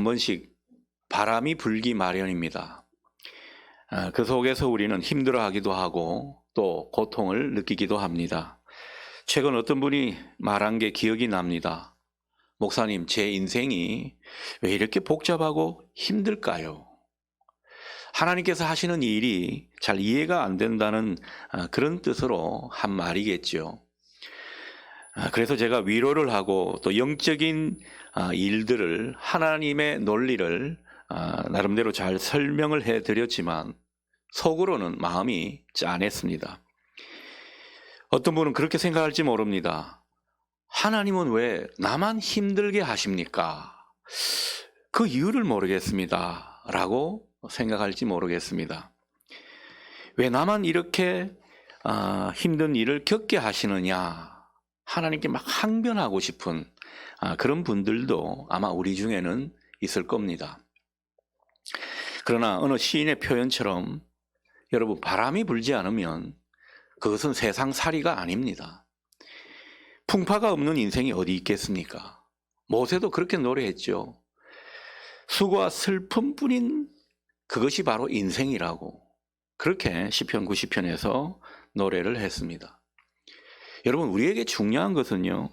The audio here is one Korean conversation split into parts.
한 번씩 바람이 불기 마련입니다. 그 속에서 우리는 힘들어하기도 하고 또 고통을 느끼기도 합니다. 최근 어떤 분이 말한 게 기억이 납니다. 목사님, 제 인생이 왜 이렇게 복잡하고 힘들까요? 하나님께서 하시는 일이 잘 이해가 안 된다는 그런 뜻으로 한 말이겠죠. 그래서 제가 위로를 하고 또 영적인 일들을, 하나님의 논리를 나름대로 잘 설명을 해드렸지만 속으로는 마음이 짠했습니다. 어떤 분은 그렇게 생각할지 모릅니다. 하나님은 왜 나만 힘들게 하십니까? 그 이유를 모르겠습니다. 라고 생각할지 모르겠습니다. 왜 나만 이렇게 힘든 일을 겪게 하시느냐? 하나님께 막 항변하고 싶은 그런 분들도 아마 우리 중에는 있을 겁니다. 그러나 어느 시인의 표현처럼 여러분, 바람이 불지 않으면 그것은 세상살이가 아닙니다. 풍파가 없는 인생이 어디 있겠습니까? 모세도 그렇게 노래했죠. 수고와 슬픔뿐인 그것이 바로 인생이라고, 그렇게 시편 90편에서 노래를 했습니다. 여러분, 우리에게 중요한 것은요,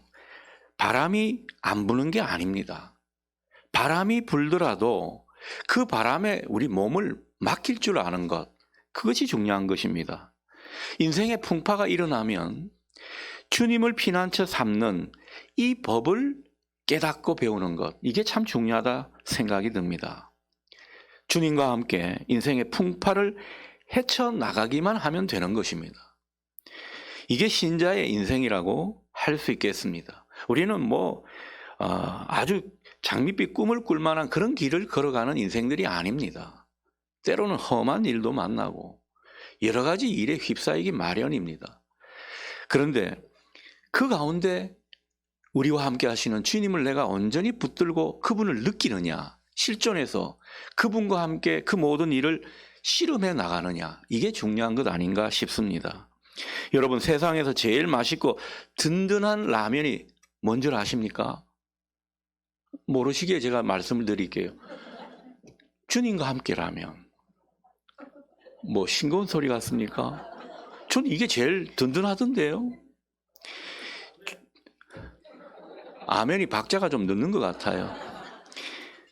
바람이 안 부는 게 아닙니다. 바람이 불더라도 그 바람에 우리 몸을 맡길 줄 아는 것, 그것이 중요한 것입니다. 인생의 풍파가 일어나면 주님을 피난처 삼는 이 법을 깨닫고 배우는 것, 이게 참 중요하다 생각이 듭니다. 주님과 함께 인생의 풍파를 헤쳐나가기만 하면 되는 것입니다. 이게 신자의 인생이라고 할 수 있겠습니다. 우리는 아주 장밋빛 꿈을 꿀 만한 그런 길을 걸어가는 인생들이 아닙니다. 때로는 험한 일도 만나고 여러 가지 일에 휩싸이기 마련입니다. 그런데 그 가운데 우리와 함께 하시는 주님을 내가 온전히 붙들고 그분을 느끼느냐, 실존해서 그분과 함께 그 모든 일을 씨름해 나가느냐, 이게 중요한 것 아닌가 싶습니다. 여러분, 세상에서 제일 맛있고 든든한 라면이 뭔 줄 아십니까? 모르시기에 제가 말씀을 드릴게요. 주님과 함께 라면. 싱거운 소리 같습니까? 저는 이게 제일 든든하던데요. 아멘이 박자가 좀 늦는 것 같아요.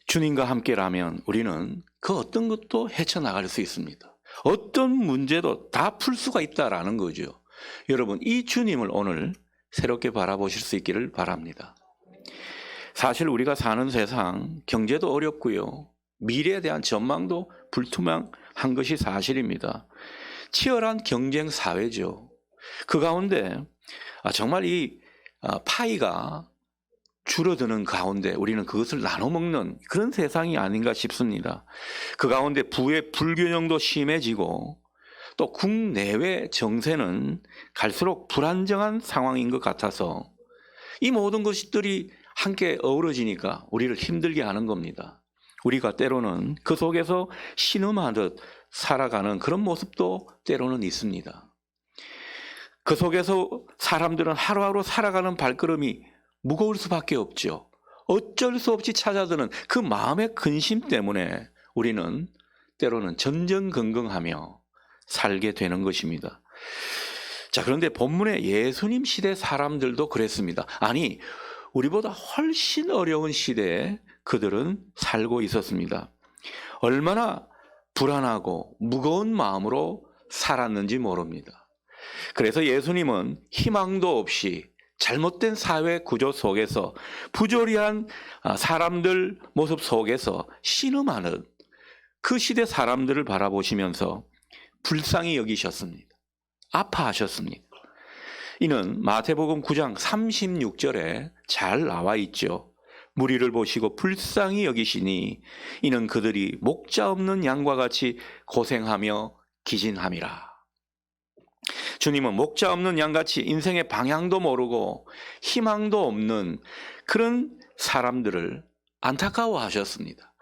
주님과 함께라면 우리는 그 어떤 것도 헤쳐나갈 수 있습니다. 어떤 문제도 다 풀 수가 있다라는 거죠. 여러분, 이 주님을 오늘 새롭게 바라보실 수 있기를 바랍니다. 사실 우리가 사는 세상, 경제도 어렵고요, 미래에 대한 전망도 불투명한 것이 사실입니다. 치열한 경쟁 사회죠. 그 가운데 정말 이 파이가 줄어드는 가운데 우리는 그것을 나눠 먹는 그런 세상이 아닌가 싶습니다. 그 가운데 부의 불균형도 심해지고 또 국내외 정세는 갈수록 불안정한 상황인 것 같아서 이 모든 것들이 함께 어우러지니까 우리를 힘들게 하는 겁니다. 우리가 때로는 그 속에서 신음하듯 살아가는 그런 모습도 때로는 있습니다. 그 속에서 사람들은 하루하루 살아가는 발걸음이 무거울 수밖에 없죠. 어쩔 수 없이 찾아드는 그 마음의 근심 때문에 우리는 때로는 전전긍긍하며 살게 되는 것입니다. 자, 그런데 본문의 예수님 시대 사람들도 그랬습니다. 아니, 우리보다 훨씬 어려운 시대에 그들은 살고 있었습니다. 얼마나 불안하고 무거운 마음으로 살았는지 모릅니다. 그래서 예수님은 희망도 없이 잘못된 사회 구조 속에서 부조리한 사람들 모습 속에서 신음하는 그 시대 사람들을 바라보시면서 불쌍히 여기셨습니다. 아파하셨습니다. 이는 마태복음 9장 36절에 잘 나와 있죠. 무리를 보시고 불쌍히 여기시니 이는 그들이 목자 없는 양과 같이 고생하며 기진함이라. 주님은 목자 없는 양같이 인생의 방향도 모르고 희망도 없는 그런 사람들을 안타까워하셨습니다.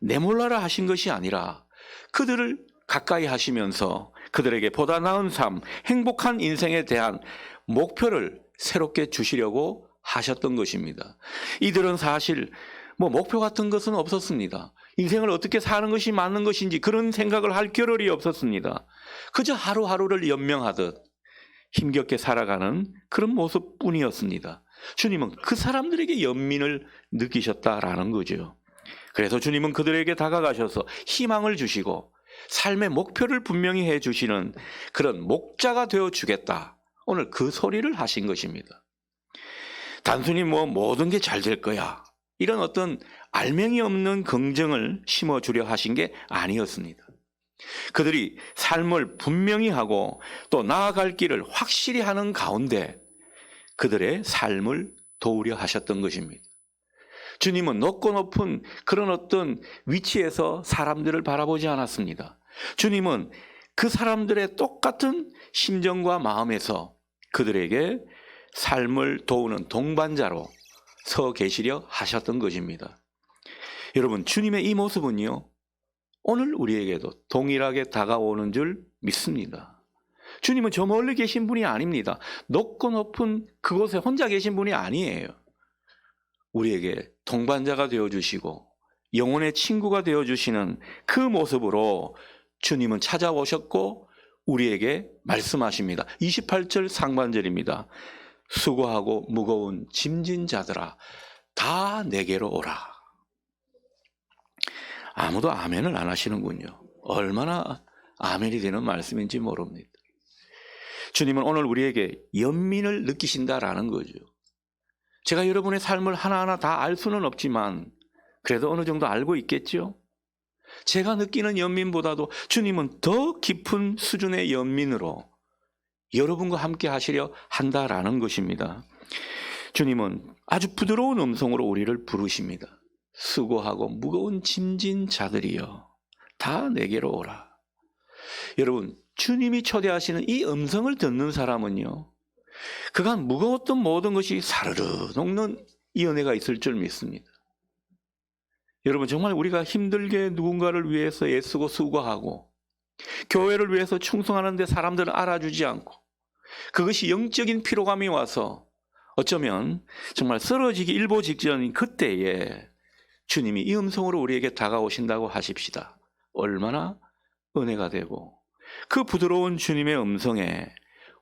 내몰라라 하신 것이 아니라 그들을 가까이 하시면서 그들에게 보다 나은 삶, 행복한 인생에 대한 목표를 새롭게 주시려고 하셨던 것입니다. 이들은 사실 목표 같은 것은 없었습니다. 인생을 어떻게 사는 것이 맞는 것인지 그런 생각을 할 겨를이 없었습니다. 그저 하루하루를 연명하듯 힘겹게 살아가는 그런 모습뿐이었습니다. 주님은 그 사람들에게 연민을 느끼셨다라는 거죠. 그래서 주님은 그들에게 다가가셔서 희망을 주시고 삶의 목표를 분명히 해주시는 그런 목자가 되어주겠다. 오늘 그 소리를 하신 것입니다. 단순히 모든 게 잘 될 거야, 이런 어떤 알맹이 없는 긍정을 심어주려 하신 게 아니었습니다. 그들이 삶을 분명히 하고 또 나아갈 길을 확실히 하는 가운데 그들의 삶을 도우려 하셨던 것입니다. 주님은 높고 높은 그런 어떤 위치에서 사람들을 바라보지 않았습니다. 주님은 그 사람들의 똑같은 심정과 마음에서 그들에게 삶을 도우는 동반자로 서 계시려 하셨던 것입니다. 여러분, 주님의 이 모습은요, 오늘 우리에게도 동일하게 다가오는 줄 믿습니다. 주님은 저 멀리 계신 분이 아닙니다. 높고 높은 그곳에 혼자 계신 분이 아니에요. 우리에게 동반자가 되어주시고 영혼의 친구가 되어주시는 그 모습으로 주님은 찾아오셨고 우리에게 말씀하십니다. 28절 상반절입니다. 수고하고 무거운 짐진 자들아 다 내게로 오라. 아무도 아멘을 안 하시는군요. 얼마나 아멘이 되는 말씀인지 모릅니다. 주님은 오늘 우리에게 연민을 느끼신다라는 거죠. 제가 여러분의 삶을 하나하나 다 알 수는 없지만 그래도 어느 정도 알고 있겠죠? 제가 느끼는 연민보다도 주님은 더 깊은 수준의 연민으로 여러분과 함께 하시려 한다라는 것입니다. 주님은 아주 부드러운 음성으로 우리를 부르십니다. 수고하고 무거운 짐진 자들이여 다 내게로 오라. 여러분, 주님이 초대하시는 이 음성을 듣는 사람은요, 그간 무거웠던 모든 것이 사르르 녹는 이 은혜가 있을 줄 믿습니다. 여러분, 정말 우리가 힘들게 누군가를 위해서 애쓰고 수고하고 교회를 위해서 충성하는데 사람들은 알아주지 않고 그것이 영적인 피로감이 와서 어쩌면 정말 쓰러지기 일보 직전인 그때에 주님이 이 음성으로 우리에게 다가오신다고 하십시다. 얼마나 은혜가 되고 그 부드러운 주님의 음성에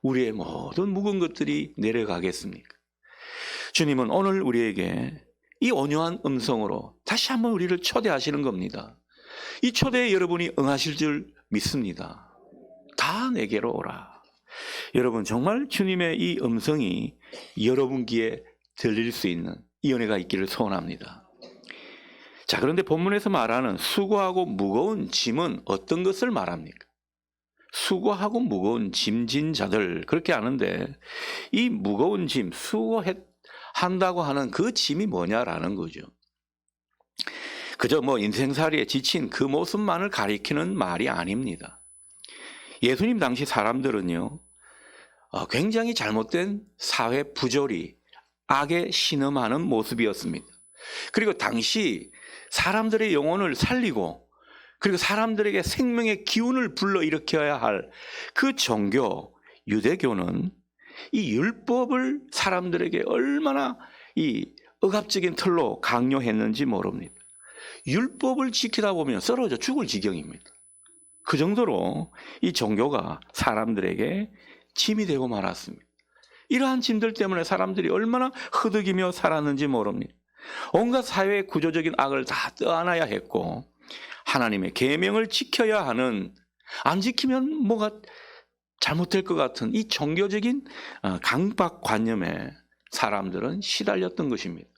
우리의 모든 묵은 것들이 내려가겠습니까? 주님은 오늘 우리에게 이 온유한 음성으로 다시 한번 우리를 초대하시는 겁니다. 이 초대에 여러분이 응하실 줄 믿습니다. 다 내게로 오라. 여러분, 정말 주님의 이 음성이 여러분 귀에 들릴 수 있는 이 은혜가 있기를 소원합니다. 자, 그런데 본문에서 말하는 수고하고 무거운 짐은 어떤 것을 말합니까? 수고하고 무거운 짐진 자들, 그렇게 하는데 이 무거운 짐, 수고한다고 하는 그 짐이 뭐냐라는 거죠. 그저 인생살이에 지친 그 모습만을 가리키는 말이 아닙니다. 예수님 당시 사람들은요, 굉장히 잘못된 사회 부조리, 악에 신음하는 모습이었습니다. 그리고 당시 사람들의 영혼을 살리고 그리고 사람들에게 생명의 기운을 불러일으켜야 할 그 종교, 유대교는 이 율법을 사람들에게 얼마나 이 억압적인 틀로 강요했는지 모릅니다. 율법을 지키다 보면 쓰러져 죽을 지경입니다. 그 정도로 이 종교가 사람들에게 짐이 되고 말았습니다. 이러한 짐들 때문에 사람들이 얼마나 허덕이며 살았는지 모릅니다. 온갖 사회의 구조적인 악을 다 떠안아야 했고 하나님의 계명을 지켜야 하는, 안 지키면 뭐가 잘못될 것 같은 이 종교적인 강박관념에 사람들은 시달렸던 것입니다.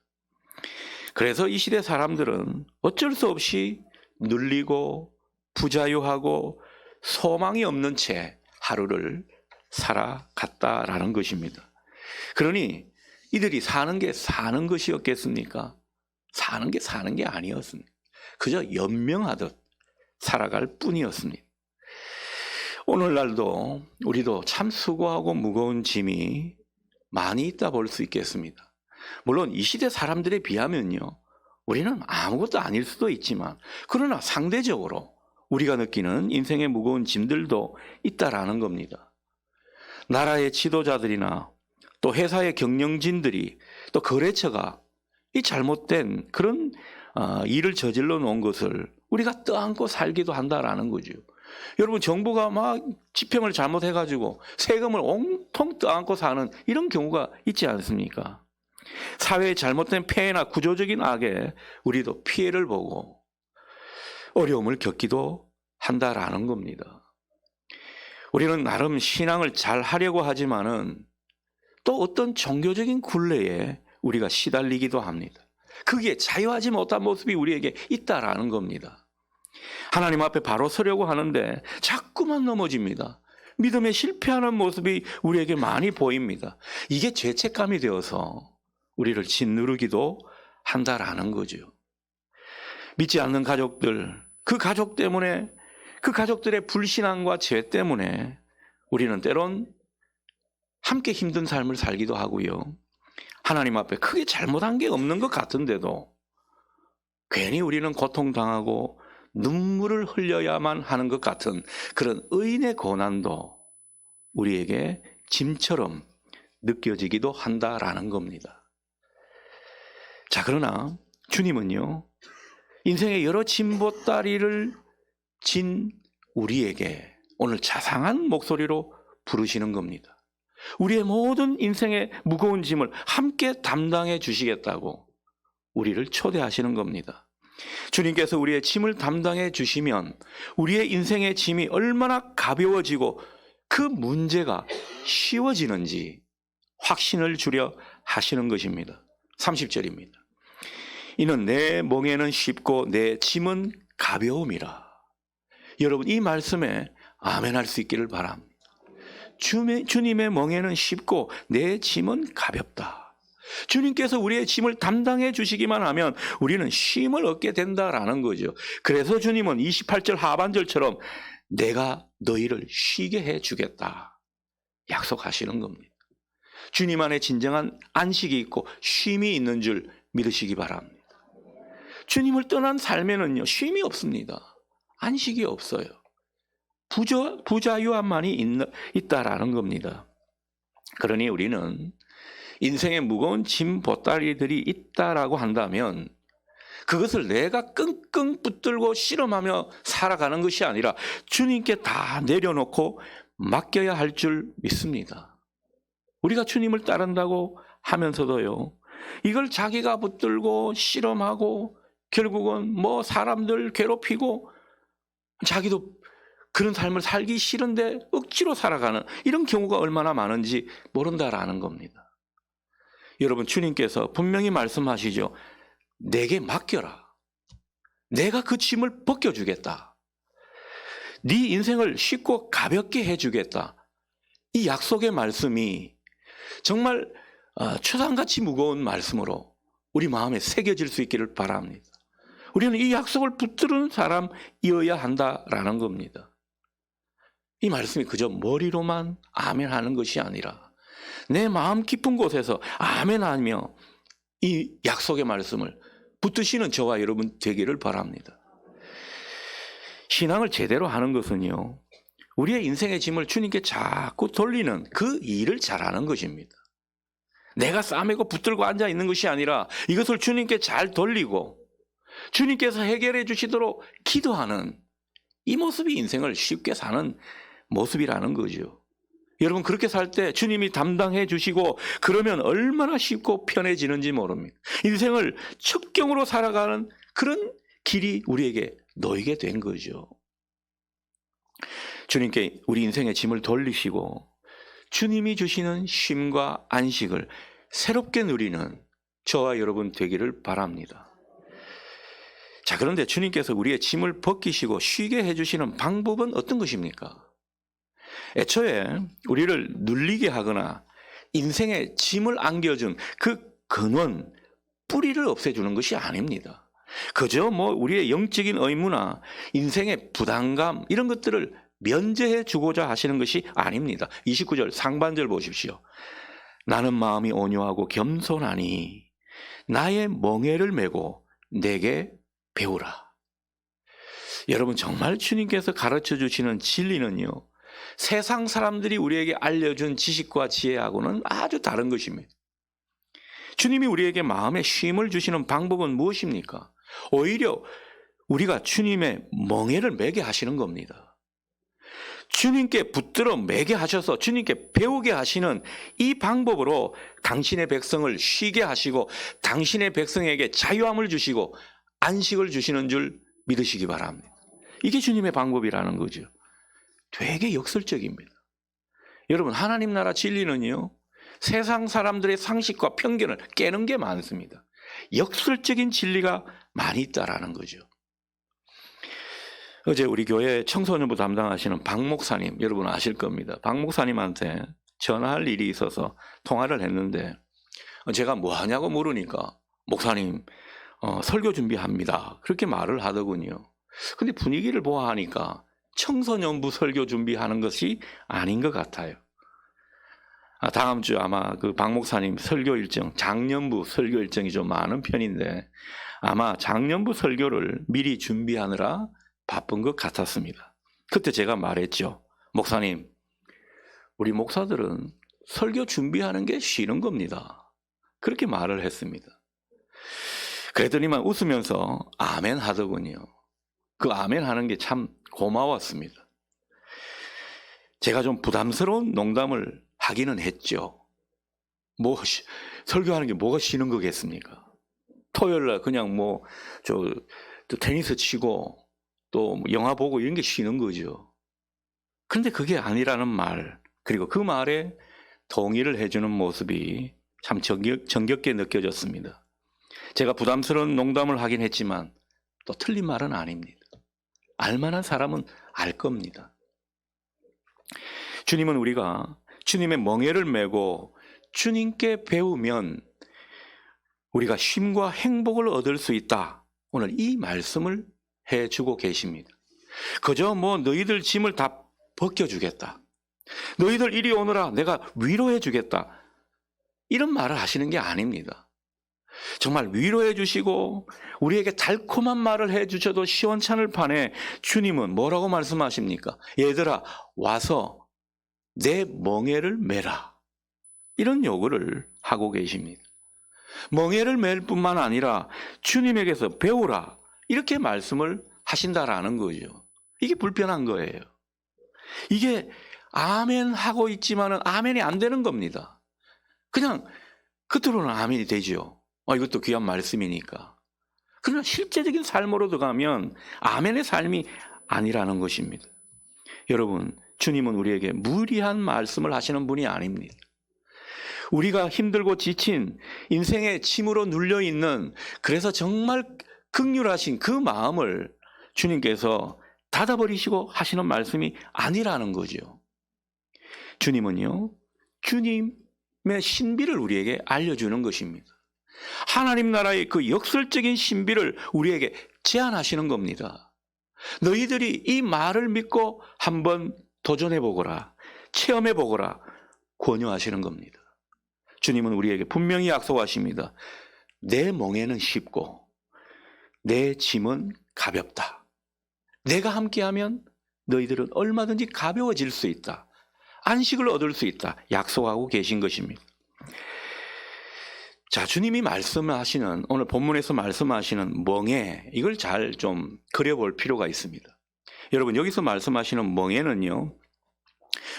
그래서 이 시대 사람들은 어쩔 수 없이 눌리고 부자유하고 소망이 없는 채 하루를 살아갔다라는 것입니다. 그러니 이들이 사는 게 사는 것이었겠습니까? 사는 게 아니었습니다. 그저 연명하듯 살아갈 뿐이었습니다. 오늘날도 우리도 참 수고하고 무거운 짐이 많이 있다 볼 수 있겠습니다. 물론 이 시대 사람들에 비하면요, 우리는 아무것도 아닐 수도 있지만 그러나 상대적으로 우리가 느끼는 인생의 무거운 짐들도 있다라는 겁니다. 나라의 지도자들이나 또 회사의 경영진들이 또 거래처가 이 잘못된 그런 일을 저질러 놓은 것을 우리가 떠안고 살기도 한다라는 거죠. 여러분, 정부가 막 집행을 잘못해가지고 세금을 온통 떠안고 사는 이런 경우가 있지 않습니까? 사회의 잘못된 폐해나 구조적인 악에 우리도 피해를 보고 어려움을 겪기도 한다라는 겁니다. 우리는 나름 신앙을 잘 하려고 하지만은 또 어떤 종교적인 굴레에 우리가 시달리기도 합니다. 거기에 자유하지 못한 모습이 우리에게 있다라는 겁니다. 하나님 앞에 바로 서려고 하는데 자꾸만 넘어집니다. 믿음에 실패하는 모습이 우리에게 많이 보입니다. 이게 죄책감이 되어서 우리를 짓누르기도 한다라는 거죠. 믿지 않는 가족들, 그 가족 때문에, 그 가족들의 불신앙과 죄 때문에 우리는 때론 함께 힘든 삶을 살기도 하고요. 하나님 앞에 크게 잘못한 게 없는 것 같은데도 괜히 우리는 고통당하고 눈물을 흘려야만 하는 것 같은 그런 의인의 고난도 우리에게 짐처럼 느껴지기도 한다라는 겁니다. 자, 그러나 주님은요, 인생의 여러 짐보따리를 진 우리에게 오늘 자상한 목소리로 부르시는 겁니다. 우리의 모든 인생의 무거운 짐을 함께 담당해 주시겠다고 우리를 초대하시는 겁니다. 주님께서 우리의 짐을 담당해 주시면 우리의 인생의 짐이 얼마나 가벼워지고 그 문제가 쉬워지는지 확신을 주려 하시는 것입니다. 30절입니다. 이는 내 멍에는 쉽고 내 짐은 가벼움이라. 여러분, 이 말씀에 아멘할 수 있기를 바랍니다. 주님의 멍에는 쉽고 내 짐은 가볍다. 주님께서 우리의 짐을 담당해 주시기만 하면 우리는 쉼을 얻게 된다라는 거죠. 그래서 주님은 28절 하반절처럼 내가 너희를 쉬게 해 주겠다 약속하시는 겁니다. 주님 안에 진정한 안식이 있고 쉼이 있는 줄 믿으시기 바랍니다. 주님을 떠난 삶에는요, 쉼이 없습니다. 안식이 없어요. 부자유함만이 있다라는 겁니다. 그러니 우리는 인생의 무거운 짐 보따리들이 있다라고 한다면 그것을 내가 끙끙 붙들고 실험하며 살아가는 것이 아니라 주님께 다 내려놓고 맡겨야 할 줄 믿습니다. 우리가 주님을 따른다고 하면서도요, 이걸 자기가 붙들고 실험하고 결국은 뭐 사람들 괴롭히고 자기도 그런 삶을 살기 싫은데 억지로 살아가는 이런 경우가 얼마나 많은지 모른다라는 겁니다. 여러분, 주님께서 분명히 말씀하시죠. 내게 맡겨라. 내가 그 짐을 벗겨주겠다. 네 인생을 쉽고 가볍게 해주겠다. 이 약속의 말씀이 정말 초상같이 무거운 말씀으로 우리 마음에 새겨질 수 있기를 바랍니다. 우리는 이 약속을 붙드는 사람이어야 한다라는 겁니다. 이 말씀이 그저 머리로만 아멘하는 것이 아니라 내 마음 깊은 곳에서 아멘하며 이 약속의 말씀을 붙드시는 저와 여러분 되기를 바랍니다. 신앙을 제대로 하는 것은요, 우리의 인생의 짐을 주님께 자꾸 돌리는 그 일을 잘하는 것입니다. 내가 싸매고 붙들고 앉아 있는 것이 아니라 이것을 주님께 잘 돌리고 주님께서 해결해 주시도록 기도하는 이 모습이 인생을 쉽게 사는 모습이라는 거죠. 여러분, 그렇게 살 때 주님이 담당해 주시고 그러면 얼마나 쉽고 편해지는지 모릅니다. 인생을 첩경으로 살아가는 그런 길이 우리에게 놓이게 된 거죠. 주님께 우리 인생의 짐을 돌리시고 주님이 주시는 쉼과 안식을 새롭게 누리는 저와 여러분 되기를 바랍니다. 자, 그런데 주님께서 우리의 짐을 벗기시고 쉬게 해주시는 방법은 어떤 것입니까? 애초에 우리를 눌리게 하거나 인생의 짐을 안겨준 그 근원, 뿌리를 없애주는 것이 아닙니다. 그저 우리의 영적인 의무나 인생의 부담감 이런 것들을 면제해 주고자 하시는 것이 아닙니다. 29절 상반절 보십시오. 나는 마음이 온유하고 겸손하니 나의 멍에를 메고 내게 배우라. 여러분, 정말 주님께서 가르쳐 주시는 진리는요, 세상 사람들이 우리에게 알려준 지식과 지혜하고는 아주 다른 것입니다. 주님이 우리에게 마음에 쉼을 주시는 방법은 무엇입니까? 오히려 우리가 주님의 멍에를 매게 하시는 겁니다. 주님께 붙들어 매게 하셔서 주님께 배우게 하시는 이 방법으로 당신의 백성을 쉬게 하시고 당신의 백성에게 자유함을 주시고 안식을 주시는 줄 믿으시기 바랍니다. 이게 주님의 방법이라는 거죠. 되게 역설적입니다. 여러분, 하나님 나라 진리는요, 세상 사람들의 상식과 편견을 깨는 게 많습니다. 역설적인 진리가 많이 있다라는 거죠. 어제 우리 교회 청소년부 담당하시는 박 목사님, 여러분 아실 겁니다. 박 목사님한테 전화할 일이 있어서 통화를 했는데 제가 뭐 하냐고 물으니까 목사님 설교 준비합니다, 그렇게 말을 하더군요. 근데 분위기를 보아하니까 청소년부 설교 준비하는 것이 아닌 것 같아요. 다음 주 아마 그 박 목사님 설교 일정, 장년부 설교 일정이 좀 많은 편인데 아마 장년부 설교를 미리 준비하느라 바쁜 것 같았습니다. 그때 제가 말했죠. 목사님, 우리 목사들은 설교 준비하는 게 쉬는 겁니다. 그렇게 말을 했습니다. 그랬더니만 웃으면서 아멘 하더군요. 그 아멘 하는 게 참 고마웠습니다. 제가 좀 부담스러운 농담을 하기는 했죠. 설교하는 게 뭐가 쉬는 거겠습니까? 토요일날 그냥 테니스 치고 또 영화 보고 이런 게 쉬는 거죠. 그런데 그게 아니라는 말, 그리고 그 말에 동의를 해주는 모습이 참 정겹게 느껴졌습니다. 제가 부담스러운 농담을 하긴 했지만 또 틀린 말은 아닙니다. 알만한 사람은 알 겁니다. 주님은 우리가 주님의 멍에를 메고 주님께 배우면 우리가 쉼과 행복을 얻을 수 있다. 오늘 이 말씀을 해주고 계십니다. 그저 너희들 짐을 다 벗겨주겠다, 너희들 이리 오너라, 내가 위로해주겠다, 이런 말을 하시는 게 아닙니다. 정말 위로해 주시고 우리에게 달콤한 말을 해주셔도 시원찮을 판에 주님은 뭐라고 말씀하십니까? 얘들아, 와서 내 멍에를 메라, 이런 요구를 하고 계십니다. 멍에를 맬 뿐만 아니라 주님에게서 배우라, 이렇게 말씀을 하신다라는 거죠. 이게 불편한 거예요. 이게 아멘 하고 있지만은 아멘이 안 되는 겁니다. 그냥 겉으로는 아멘이 되죠. 이것도 귀한 말씀이니까. 그러나 실제적인 삶으로 들어가면 아멘의 삶이 아니라는 것입니다. 여러분, 주님은 우리에게 무리한 말씀을 하시는 분이 아닙니다. 우리가 힘들고 지친 인생의 짐으로 눌려있는, 그래서 정말 긍휼하신 그 마음을 주님께서 닫아버리시고 하시는 말씀이 아니라는 거죠. 주님은요, 주님의 신비를 우리에게 알려주는 것입니다. 하나님 나라의 그 역설적인 신비를 우리에게 제안하시는 겁니다. 너희들이 이 말을 믿고 한번 도전해보거라, 체험해보거라, 권유하시는 겁니다. 주님은 우리에게 분명히 약속하십니다. 내 멍에는 쉽고 내 짐은 가볍다. 내가 함께하면 너희들은 얼마든지 가벼워질 수 있다, 안식을 얻을 수 있다, 약속하고 계신 것입니다. 자, 주님이 말씀하시는, 오늘 본문에서 말씀하시는 멍에, 이걸 잘 좀 그려볼 필요가 있습니다. 여러분, 여기서 말씀하시는 멍에는요,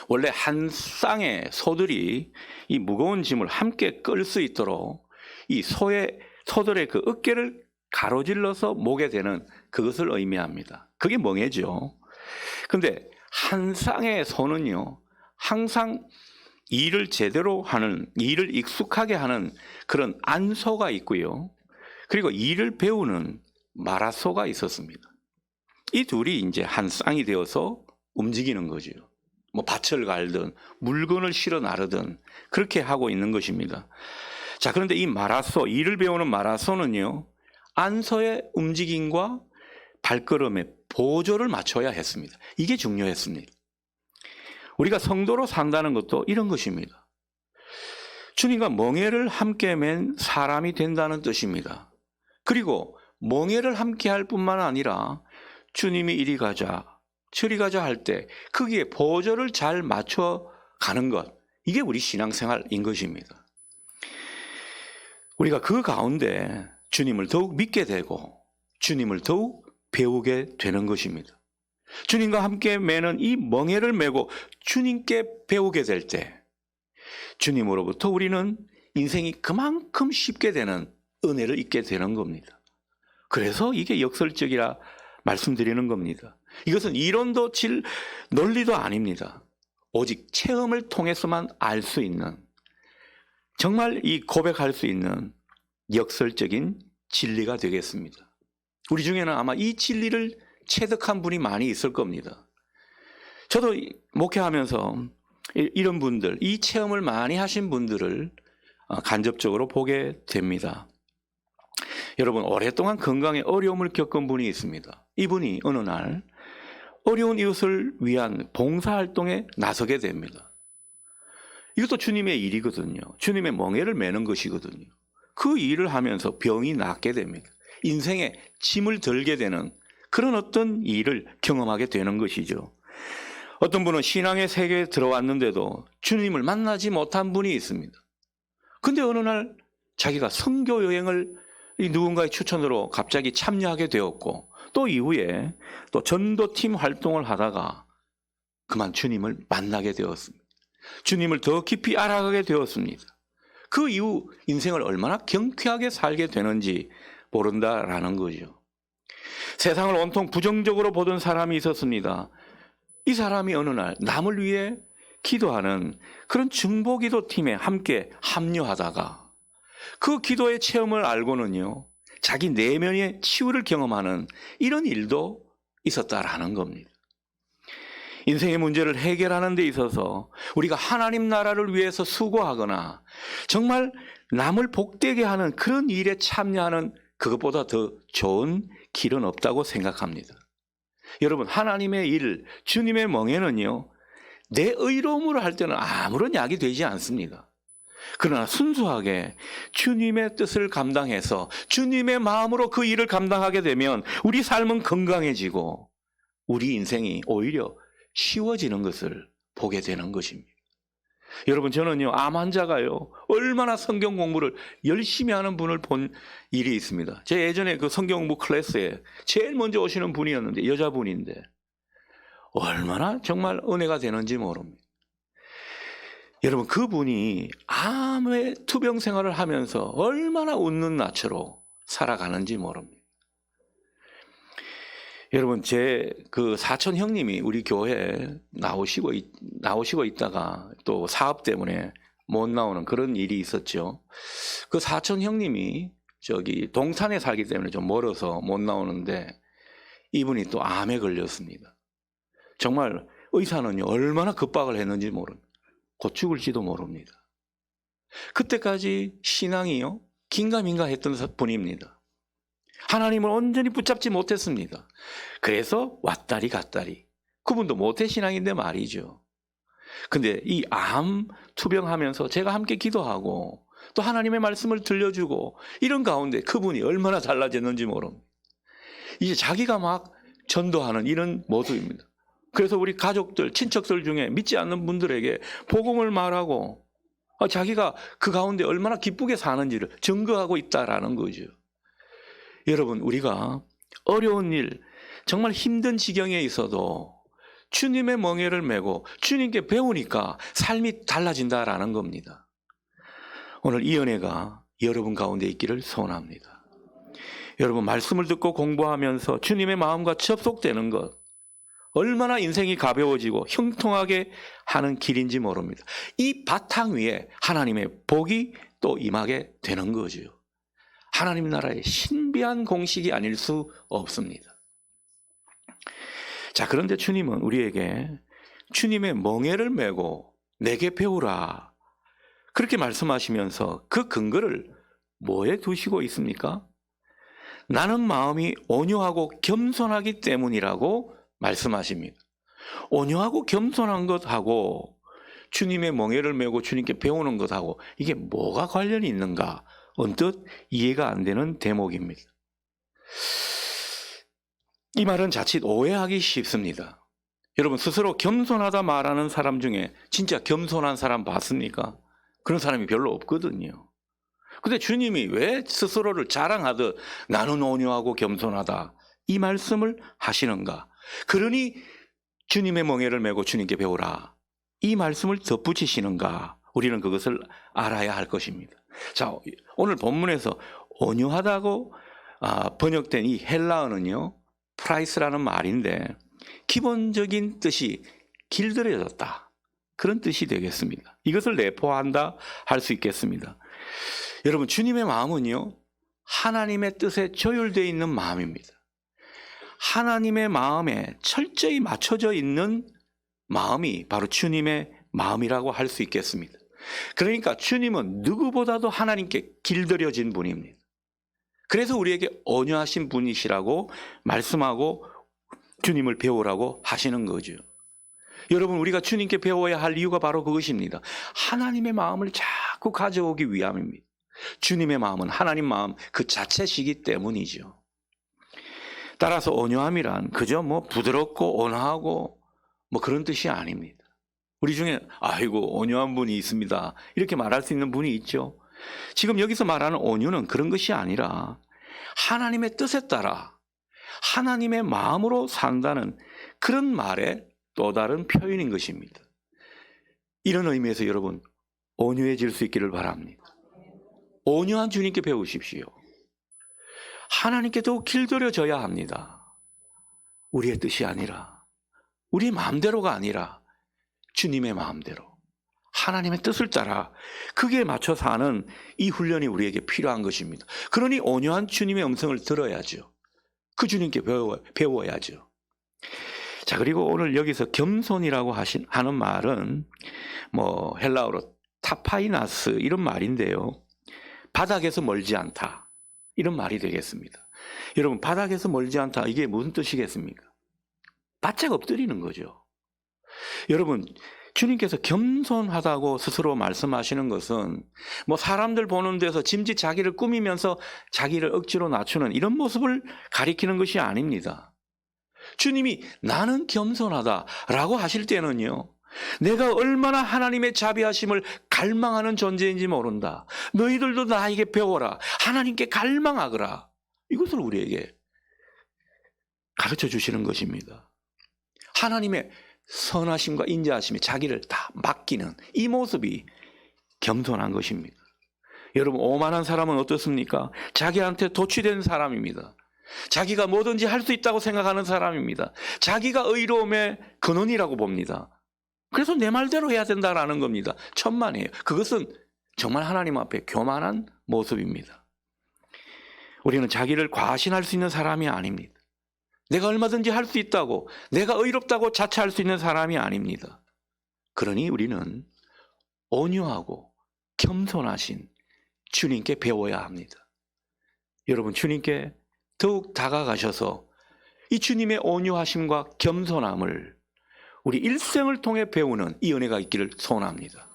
원래 한 쌍의 소들이 이 무거운 짐을 함께 끌 수 있도록 이 소들의 그 어깨를 가로질러서 모게 되는 그것을 의미합니다. 그게 멍에죠. 근데 한 쌍의 소는요, 항상 일을 제대로 하는, 일을 익숙하게 하는 그런 안소가 있고요, 그리고 일을 배우는 마라소가 있었습니다. 이 둘이 이제 한 쌍이 되어서 움직이는 거죠. 밭을 갈든 물건을 실어 나르든 그렇게 하고 있는 것입니다. 자, 그런데 이 마라소, 일을 배우는 마라소는요, 안소의 움직임과 발걸음의 보조를 맞춰야 했습니다. 이게 중요했습니다. 우리가 성도로 산다는 것도 이런 것입니다. 주님과 멍에를 함께 맨 사람이 된다는 뜻입니다. 그리고 멍에를 함께 할 뿐만 아니라 주님이 이리 가자, 저리 가자 할 때 거기에 보조를 잘 맞춰가는 것, 이게 우리 신앙생활인 것입니다. 우리가 그 가운데 주님을 더욱 믿게 되고 주님을 더욱 배우게 되는 것입니다. 주님과 함께 매는 이 멍에를 메고 주님께 배우게 될 때 주님으로부터 우리는 인생이 그만큼 쉽게 되는 은혜를 잊게 되는 겁니다. 그래서 이게 역설적이라 말씀드리는 겁니다. 이것은 이론도 논리도 아닙니다. 오직 체험을 통해서만 알 수 있는, 정말 이 고백할 수 있는 역설적인 진리가 되겠습니다. 우리 중에는 아마 이 진리를 체득한 분이 많이 있을 겁니다. 저도 목회하면서 이런 분들, 이 체험을 많이 하신 분들을 간접적으로 보게 됩니다. 여러분, 오랫동안 건강에 어려움을 겪은 분이 있습니다. 이분이 어느 날 어려운 이웃을 위한 봉사활동에 나서게 됩니다. 이것도 주님의 일이거든요. 주님의 멍에를 메는 것이거든요. 그 일을 하면서 병이 낫게 됩니다. 인생에 짐을 덜게 되는 그런 어떤 일을 경험하게 되는 것이죠. 어떤 분은 신앙의 세계에 들어왔는데도 주님을 만나지 못한 분이 있습니다. 근데 어느 날 자기가 선교 여행을 누군가의 추천으로 갑자기 참여하게 되었고, 또 이후에 또 전도팀 활동을 하다가 그만 주님을 만나게 되었습니다. 주님을 더 깊이 알아가게 되었습니다. 그 이후 인생을 얼마나 경쾌하게 살게 되는지 모른다라는 거죠. 세상을 온통 부정적으로 보던 사람이 있었습니다. 이 사람이 어느 날 남을 위해 기도하는 그런 중보기도 팀에 함께 합류하다가 그 기도의 체험을 알고는요, 자기 내면의 치유를 경험하는 이런 일도 있었다라는 겁니다. 인생의 문제를 해결하는 데 있어서 우리가 하나님 나라를 위해서 수고하거나 정말 남을 복되게 하는 그런 일에 참여하는 그것보다 더 좋은 길은 없다고 생각합니다. 여러분, 하나님의 일, 주님의 멍에는요, 내 의로움으로 할 때는 아무런 약이 되지 않습니다. 그러나 순수하게 주님의 뜻을 감당해서 주님의 마음으로 그 일을 감당하게 되면 우리 삶은 건강해지고 우리 인생이 오히려 쉬워지는 것을 보게 되는 것입니다. 여러분, 저는요, 암 환자가요, 얼마나 성경 공부를 열심히 하는 분을 본 일이 있습니다. 제 예전에 그 성경 공부 클래스에 제일 먼저 오시는 분이었는데, 여자분인데 얼마나 정말 은혜가 되는지 모릅니다. 여러분, 그분이 암의 투병 생활을 하면서 얼마나 웃는 낯으로 살아가는지 모릅니다. 여러분, 제 그 사촌 형님이 우리 교회에 나오시고 있다가 또 사업 때문에 못 나오는 그런 일이 있었죠. 그 사촌 형님이 저기 동탄에 살기 때문에 좀 멀어서 못 나오는데 이분이 또 암에 걸렸습니다. 정말 의사는요, 얼마나 급박을 했는지 모릅니다. 곧 죽을지도 모릅니다. 그때까지 신앙이요, 긴가민가 했던 분입니다. 하나님을 온전히 붙잡지 못했습니다. 그래서 왔다리 갔다리. 그분도 모태신앙인데 말이죠. 근데 이 암 투병하면서 제가 함께 기도하고 또 하나님의 말씀을 들려주고 이런 가운데 그분이 얼마나 달라졌는지 모릅니다. 이제 자기가 막 전도하는 이런 모습입니다. 그래서 우리 가족들, 친척들 중에 믿지 않는 분들에게 복음을 말하고 자기가 그 가운데 얼마나 기쁘게 사는지를 증거하고 있다라는 거죠. 여러분, 우리가 어려운 일, 정말 힘든 지경에 있어도 주님의 멍에를 메고 주님께 배우니까 삶이 달라진다라는 겁니다. 오늘 이 은혜가 여러분 가운데 있기를 소원합니다. 여러분, 말씀을 듣고 공부하면서 주님의 마음과 접속되는 것, 얼마나 인생이 가벼워지고 형통하게 하는 길인지 모릅니다. 이 바탕 위에 하나님의 복이 또 임하게 되는 거죠. 하나님 나라의 신비한 공식이 아닐 수 없습니다. 자, 그런데 주님은 우리에게 주님의 멍에를 메고 내게 배우라, 그렇게 말씀하시면서 그 근거를 뭐에 두시고 있습니까? 나는 마음이 온유하고 겸손하기 때문이라고 말씀하십니다. 온유하고 겸손한 것하고 주님의 멍에를 메고 주님께 배우는 것하고 이게 뭐가 관련이 있는가? 언뜻 이해가 안 되는 대목입니다. 이 말은 자칫 오해하기 쉽습니다. 여러분, 스스로 겸손하다 말하는 사람 중에 진짜 겸손한 사람 봤습니까? 그런 사람이 별로 없거든요. 근데 주님이 왜 스스로를 자랑하듯 나는 온유하고 겸손하다 이 말씀을 하시는가? 그러니 주님의 멍에를 메고 주님께 배우라 이 말씀을 덧붙이시는가? 우리는 그것을 알아야 할 것입니다. 자, 오늘 본문에서 온유하다고 번역된 이 헬라어는요, 프라이스라는 말인데 기본적인 뜻이 길들여졌다. 그런 뜻이 되겠습니다. 이것을 내포한다 할 수 있겠습니다. 여러분, 주님의 마음은요, 하나님의 뜻에 조율되어 있는 마음입니다. 하나님의 마음에 철저히 맞춰져 있는 마음이 바로 주님의 마음이라고 할 수 있겠습니다. 그러니까 주님은 누구보다도 하나님께 길들여진 분입니다. 그래서 우리에게 온유하신 분이시라고 말씀하고 주님을 배우라고 하시는 거죠. 여러분, 우리가 주님께 배워야 할 이유가 바로 그것입니다. 하나님의 마음을 자꾸 가져오기 위함입니다. 주님의 마음은 하나님 마음 그 자체시기 때문이죠. 따라서 온유함이란 그저 부드럽고 온화하고 그런 뜻이 아닙니다. 우리 중에 아이고 온유한 분이 있습니다 이렇게 말할 수 있는 분이 있죠. 지금 여기서 말하는 온유는 그런 것이 아니라 하나님의 뜻에 따라 하나님의 마음으로 산다는 그런 말의 또 다른 표현인 것입니다. 이런 의미에서 여러분 온유해질 수 있기를 바랍니다. 온유한 주님께 배우십시오. 하나님께 더욱 길들여져야 합니다. 우리의 뜻이 아니라 우리의 마음대로가 아니라 주님의 마음대로 하나님의 뜻을 따라 그게 맞춰 사는 이 훈련이 우리에게 필요한 것입니다. 그러니 온유한 주님의 음성을 들어야죠. 그 주님께 배워야죠. 자, 그리고 오늘 여기서 겸손이라고 하는 말은 헬라어로 타파이나스 이런 말인데요. 바닥에서 멀지 않다 이런 말이 되겠습니다. 여러분, 바닥에서 멀지 않다 이게 무슨 뜻이겠습니까? 바짝 엎드리는 거죠. 여러분, 주님께서 겸손하다고 스스로 말씀하시는 것은 사람들 보는 데서 짐짓 자기를 꾸미면서 자기를 억지로 낮추는 이런 모습을 가리키는 것이 아닙니다. 주님이 나는 겸손하다라고 하실 때는요, 내가 얼마나 하나님의 자비하심을 갈망하는 존재인지 모른다. 너희들도 나에게 배워라. 하나님께 갈망하거라. 이것을 우리에게 가르쳐 주시는 것입니다. 하나님의 선하심과 인자하심에 자기를 다 맡기는 이 모습이 겸손한 것입니다. 여러분, 오만한 사람은 어떻습니까? 자기한테 도취된 사람입니다. 자기가 뭐든지 할 수 있다고 생각하는 사람입니다. 자기가 의로움의 근원이라고 봅니다. 그래서 내 말대로 해야 된다라는 겁니다. 천만에요. 그것은 정말 하나님 앞에 교만한 모습입니다. 우리는 자기를 과신할 수 있는 사람이 아닙니다. 내가 얼마든지 할 수 있다고, 내가 의롭다고 자처할 수 있는 사람이 아닙니다. 그러니 우리는 온유하고 겸손하신 주님께 배워야 합니다. 여러분, 주님께 더욱 다가가셔서 이 주님의 온유하심과 겸손함을 우리 일생을 통해 배우는 이 은혜가 있기를 소원합니다.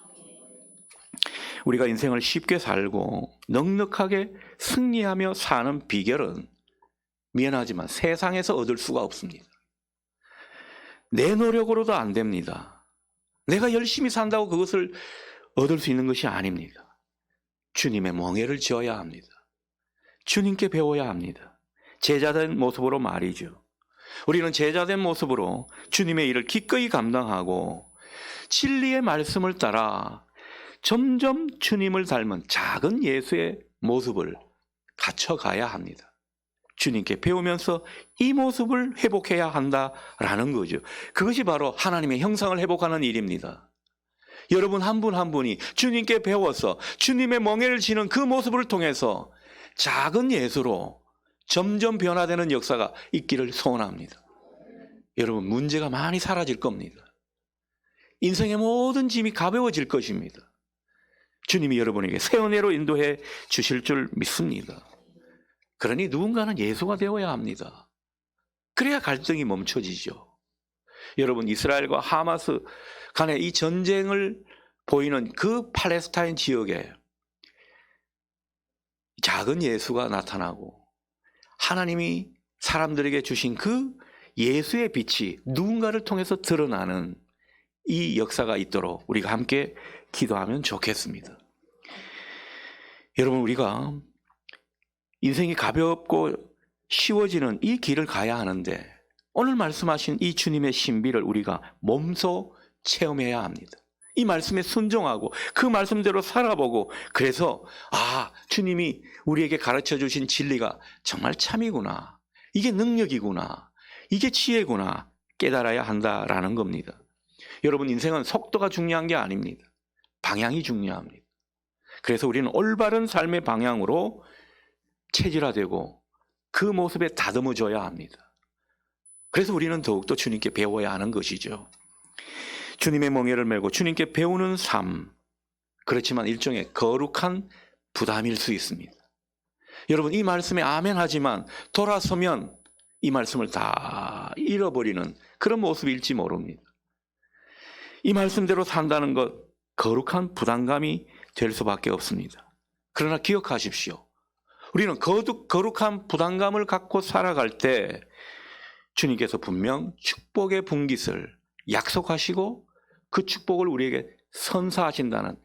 우리가 인생을 쉽게 살고 넉넉하게 승리하며 사는 비결은 미안하지만 세상에서 얻을 수가 없습니다. 내 노력으로도 안 됩니다. 내가 열심히 산다고 그것을 얻을 수 있는 것이 아닙니다. 주님의 멍에를 지어야 합니다. 주님께 배워야 합니다. 제자된 모습으로 말이죠. 우리는 제자된 모습으로 주님의 일을 기꺼이 감당하고 진리의 말씀을 따라 점점 주님을 닮은 작은 예수의 모습을 갖춰가야 합니다. 주님께 배우면서 이 모습을 회복해야 한다라는 거죠. 그것이 바로 하나님의 형상을 회복하는 일입니다. 여러분 한 분 한 분이 주님께 배워서 주님의 멍에를 지는 그 모습을 통해서 작은 예수로 점점 변화되는 역사가 있기를 소원합니다. 여러분, 문제가 많이 사라질 겁니다. 인생의 모든 짐이 가벼워질 것입니다. 주님이 여러분에게 새 은혜로 인도해 주실 줄 믿습니다. 그러니 누군가는 예수가 되어야 합니다. 그래야 갈등이 멈춰지죠. 여러분, 이스라엘과 하마스 간의 이 전쟁을 보이는 그 팔레스타인 지역에 작은 예수가 나타나고 하나님이 사람들에게 주신 그 예수의 빛이 누군가를 통해서 드러나는 이 역사가 있도록 우리가 함께 기도하면 좋겠습니다. 여러분, 우리가 인생이 가볍고 쉬워지는 이 길을 가야 하는데 오늘 말씀하신 이 주님의 신비를 우리가 몸소 체험해야 합니다. 이 말씀에 순종하고 그 말씀대로 살아보고, 그래서 주님이 우리에게 가르쳐 주신 진리가 정말 참이구나, 이게 능력이구나, 이게 지혜구나 깨달아야 한다라는 겁니다. 여러분, 인생은 속도가 중요한 게 아닙니다. 방향이 중요합니다. 그래서 우리는 올바른 삶의 방향으로 체질화되고 그 모습에 다듬어져야 합니다. 그래서 우리는 더욱더 주님께 배워야 하는 것이죠. 주님의 멍에를 메고 주님께 배우는 삶, 그렇지만 일종의 거룩한 부담일 수 있습니다. 여러분, 이 말씀에 아멘 하지만 돌아서면 이 말씀을 다 잃어버리는 그런 모습일지 모릅니다. 이 말씀대로 산다는 것, 거룩한 부담감이 될 수밖에 없습니다. 그러나 기억하십시오. 우리는 거룩한 부담감을 갖고 살아갈 때 주님께서 분명 축복의 분깃을 약속하시고 그 축복을 우리에게 선사하신다는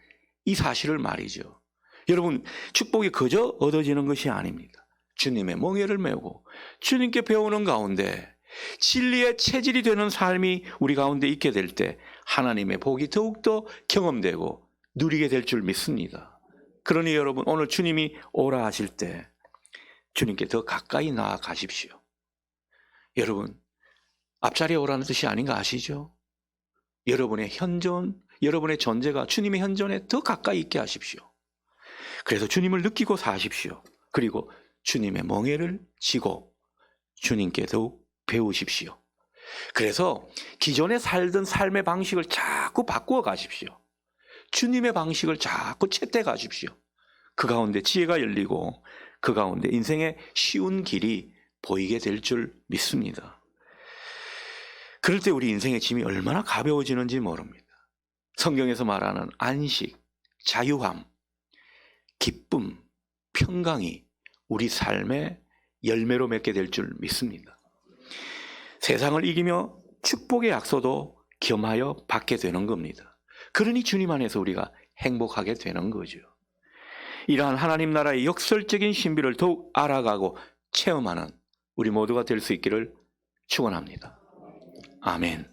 이 사실을 말이죠. 여러분, 축복이 그저 얻어지는 것이 아닙니다. 주님의 멍에를 메고 주님께 배우는 가운데 진리의 체질이 되는 삶이 우리 가운데 있게 될 때 하나님의 복이 더욱더 경험되고 누리게 될 줄 믿습니다. 그러니 여러분, 오늘 주님이 오라 하실 때 주님께 더 가까이 나아가십시오. 여러분, 앞자리에 오라는 뜻이 아닌가 아시죠? 여러분의 현존, 여러분의 존재가 주님의 현존에 더 가까이 있게 하십시오. 그래서 주님을 느끼고 사십시오. 그리고 주님의 멍에를 지고 주님께 더욱 배우십시오. 그래서 기존에 살던 삶의 방식을 자꾸 바꾸어 가십시오. 주님의 방식을 자꾸 채택 가십시오. 그 가운데 지혜가 열리고 그 가운데 인생의 쉬운 길이 보이게 될 줄 믿습니다. 그럴 때 우리 인생의 짐이 얼마나 가벼워지는지 모릅니다. 성경에서 말하는 안식, 자유함, 기쁨, 평강이 우리 삶의 열매로 맺게 될 줄 믿습니다. 세상을 이기며 축복의 약소도 겸하여 받게 되는 겁니다. 그러니 주님 안에서 우리가 행복하게 되는 거죠. 이러한 하나님 나라의 역설적인 신비를 더욱 알아가고 체험하는 우리 모두가 될 수 있기를 축원합니다. 아멘.